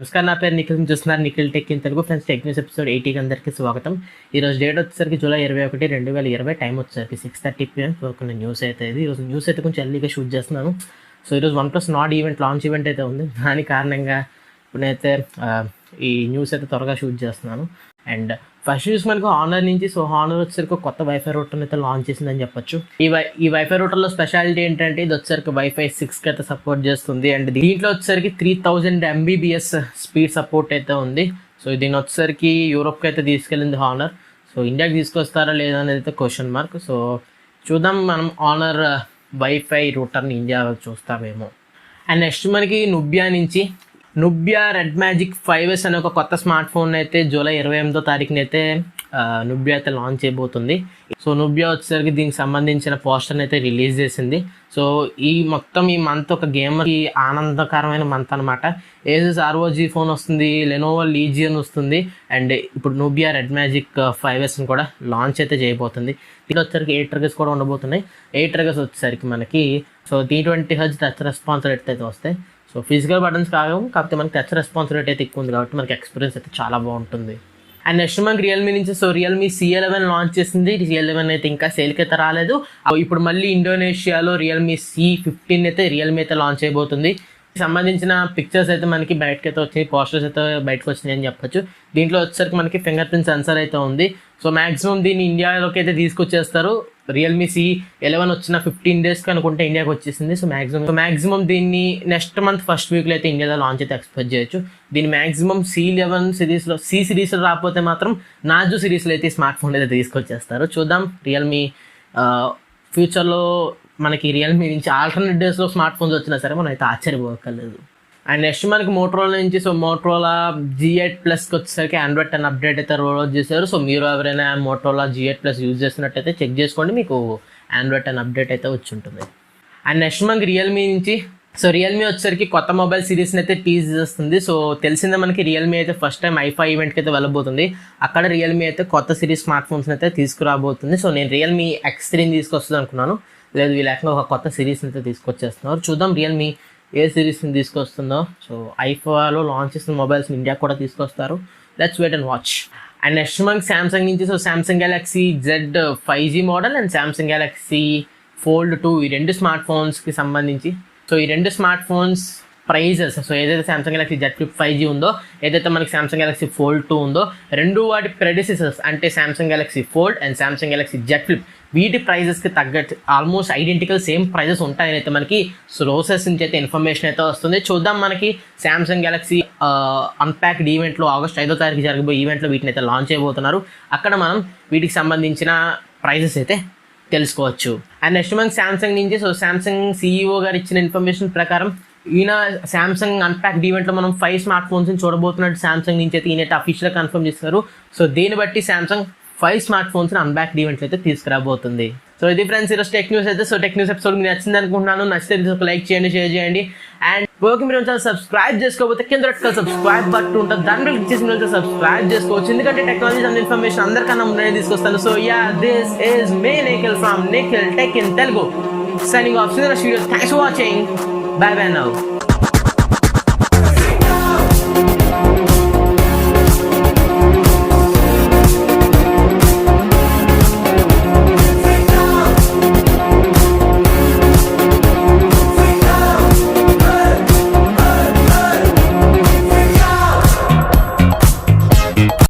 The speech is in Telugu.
నమస్కారం, నా పేరు నిఖిల్. చూస్తున్నారు Nikhil tech in Telugu. Friends, tech news episode 80కి అందరికీ స్వాగతం. ఈరోజు డేట్ వచ్చేసరికి జూలై 21, 2020. టైం వచ్చేసరికి 6:30 PM. కొన్ని న్యూస్ అయితే ఇది ఈరోజు న్యూస్ అయితే కొంచెం ఎర్లీగా షూట్ చేస్తున్నాను. సో ఈరోజు OnePlus Nord event launch event అయితే ఉంది. దాని కారణంగా ఇప్పుడైతే ఈ న్యూస్ అయితే త్వరగా షూట్ చేస్తున్నాను. అండ్ ఫస్ట్ న్యూస్ మనకు హానర్ నుంచి. సో హానర్ వచ్చేసరికి కొత్త వైఫై రూటర్ అయితే లాంచ్ చేసిందని చెప్పొచ్చు. ఈ వైఫై రూటర్లో స్పెషాలిటీ ఏంటంటే ఇది వచ్చేసరికి వైఫై 6కి అయితే సపోర్ట్ చేస్తుంది. అండ్ దీంట్లో వచ్చేసరికి 3000 MBPS స్పీడ్ సపోర్ట్ అయితే ఉంది. సో దీని వచ్చేసరికి యూరోప్కి అయితే తీసుకెళ్ళింది హానర్. సో ఇండియాకి తీసుకొస్తారా లేదా అనేది అయితే క్వశ్చన్ మార్క్. సో చూద్దాం, మనం హానర్ వైఫై రూటర్ని ఇండియాలో చూస్తామేమో. అండ్ నెక్స్ట్ మనకి నుబ్యా నుంచి. నుబ్యా రెడ్ మ్యాజిక్ 5S అనే ఒక కొత్త స్మార్ట్ ఫోన్ అయితే జూలై 28వ తారీఖున అయితే నుబ్యా అయితే లాంచ్ చేయబోతుంది. సో నుబ్యా వచ్చేసరికి దీనికి సంబంధించిన పోస్టర్ని అయితే రిలీజ్ చేసింది. సో ఈ మంత్ ఒక గేమర్కి ఆనందకరమైన మంత్ అనమాట. ఏసెస్ ROG ఫోన్ వస్తుంది, లెనోవో లీజియన్ వస్తుంది, అండ్ ఇప్పుడు నుబ్యా రెడ్ మ్యాజిక్ 5Sని కూడా లాంచ్ అయితే చేయబోతుంది. దీంట్లో వచ్చేసరికి 8 ట్రిగర్స్ కూడా ఉండబోతున్నాయి. 8 ట్రిగర్స్ వచ్చేసరికి మనకి so 320 Hz touch response rate అయితే వస్తాయి. సో ఫిజికల్ బటన్స్ కాకపోతే మనకి టచ్ రెస్పాన్స్ రేట్ అయితే ఎక్కువ ఉంది కాబట్టి మనకి ఎక్స్పీరియన్స్ అయితే చాలా బాగుంటుంది. అండ్ నెక్స్ట్ మనకి రియల్మీ నుంచి. సో రియల్మీ C11 లాంచ్ చేసింది. C11 అయితే ఇంకా సేల్కి అయితే రాలేదు. ఇప్పుడు మళ్ళీ ఇండోనేషియాలో రియల్మీ C15 అయితే రియల్మీ అయితే లాంచ్ అయిపోతుంది. సంబంధించిన పిక్చర్స్ అయితే మనకి బయటకి అయితే వచ్చినాయి, పోస్టర్స్ అయితే బయటకు వచ్చినాయి అని చెప్పొచ్చు. దీంట్లో వచ్చేసరికి మనకి ఫింగర్ ప్రింట్ సెన్సర్ అయితే ఉంది. సో మ్యాక్సిమం దీన్ని ఇండియాలోకి అయితే తీసుకొచ్చేస్తారు. రియల్మీ C11 వచ్చిన 15 డేస్కి అనుకుంటే ఇండియాకి వచ్చేసింది. సో మ్యాక్సిమం దీన్ని నెక్స్ట్ మంత్ ఫస్ట్ వీక్లో అయితే ఇండియాలో లాంచ్ అయితే ఎక్స్పెక్ట్ చేయొచ్చు. దీన్ని మ్యాక్సిమం C11 సిరీస్లో సిరీస్లో రాకపోతే మాత్రం నాజు సిరీస్లో అయితే స్మార్ట్ ఫోన్ అయితే తీసుకొచ్చేస్తారు. చూద్దాం, రియల్మీ ఫ్యూచర్లో మనకి రియల్మీ నుంచి ఆల్టర్నేట్ డేస్లో స్మార్ట్ ఫోన్స్ వచ్చినా సరే మనం అయితే ఆశ్చర్యపోకలేదు. అండ్ నెక్స్ట్ మనకి మోటరోలా నుంచి. సో మోటరోలా G8+కి వచ్చేసరికి Android 10 అప్డేట్ అయితే రోల్ అవుట్ చేశారు. సో మీరు ఎవరైనా మోటరోలా G8+ యూజ్ చేస్తున్నట్టయితే చెక్ చేసుకోండి, మీకు Android 10 అప్డేట్ అయితే వచ్చి ఉంటుంది. అండ్ నెక్స్ట్ మనకి రియల్మీ నుంచి. సో రియల్మీ వచ్చేసరికి కొత్త మొబైల్ సిరీస్ని అయితే టీజ్ చేస్తుంది. సో తెలిసిందే మనకి రియల్మీ అయితే ఫస్ట్ టైం ఐఫా ఈవెంట్కి అయితే వెళ్ళబోతుంది. అక్కడ రియల్మీ అయితే కొత్త సిరీస్ స్మార్ట్ ఫోన్స్ని అయితే తీసుకురాబోతుంది. సో నేను రియల్మీ X3ని తీసుకొస్తుంది అనుకున్నాను, లేదు వీళ్ళకి ఒక కొత్త సిరీస్ని అయితే తీసుకొచ్చేస్తున్నారు. చూద్దాం రియల్మీ ఏ సిరీస్ని తీసుకొస్తుందో. సో ఐఫాలో లాంచ్ చేసిన మొబైల్స్ని ఇండియా కూడా తీసుకొస్తారు. Let's wait and watch. And next మనకి సామ్సంగ్ నుంచి. So Samsung Galaxy Z 5G model and Samsung Galaxy Fold 2 ఈ రెండు స్మార్ట్ ఫోన్స్కి సంబంధించి. సో ఈ రెండు స్మార్ట్ ఫోన్స్ ప్రైజెస్, సో ఏదైతే Samsung Galaxy Z Flip 5G ఉందో, ఏదైతే మనకి సామ్సంగ్ గెలాక్సీ Fold 2 ఉందో, రెండు వాటి ప్రెడిసెసర్స్ అంటే Samsung Galaxy Fold and Samsung Galaxy Z Flip, వీటి ప్రైజెస్కి తగ్గట్టు ఆల్మోస్ట్ ఐడెంటికల్ సేమ్ ప్రైజెస్ ఉంటాయని అయితే మనకి సోర్సెస్ నుంచి అయితే ఇన్ఫర్మేషన్ అయితే వస్తుంది. చూద్దాం, మనకి సామ్సంగ్ గెలాక్సీ అన్ప్యాక్డ్ ఈవెంట్లో ఆగస్ట్ 5వ తారీఖు జరగబోయే ఈవెంట్లో వీటిని అయితే లాంచ్ అయిపోతున్నారు. అక్కడ మనం వీటికి సంబంధించిన ప్రైజెస్ అయితే తెలుసుకోవచ్చు. అండ్ నెక్స్ట్ మనకి సామ్సంగ్ నుంచి. సో సామ్సంగ్ CEO గారు ఇచ్చిన ఇన్ఫర్మేషన్ ప్రకారం ఈయన సామ్సంగ్ అన్ప్యాక్డ్ ఈవెంట్లో మనం 5 స్మార్ట్ ఫోన్స్ని చూడబోతున్నట్టు సామ్సంగ్ నుంచి అయితే ఈయన అఫీషియల్గా కన్ఫర్మ్ చేస్తారు. సో దీన్ని బట్టి సామ్సంగ్ 5 స్మార్ట్ ఫోన్స్ని అన్ప్యాక్డ్ ఈవెంట్లో అయితే తీసుకురాబోతుంది. సో ఇది ఫ్రెండ్స్ ఈరోజు టెక్ న్యూస్ అయితే. సో టెక్ న్యూస్ ఎపిసోడ్ మీకు నచ్చింది అనుకుంటున్నాను. నచ్చితే ఒక లైక్ చేయండి, షేర్ చేయండి. అండ్ ఓకే, మీరు ఛానల్ సబ్స్క్రైబ్ చేసుకోకపోతే కింద సబ్స్క్రైబ్ బటన్ ఉంటుంది, దాని మీద క్లిక్ చేసి మీరు సబ్స్క్రైబ్ చేసుకోవచ్చు. ఎందుకంటే టెక్నాలజీ అండ్ ఇన్ఫర్మేషన్ అందరికన్నా ముందే తీసుకొస్తాను. So this is me Nikhil from Nikhil tech in Telugu, signing off. Thanks for watching. Bye bye now.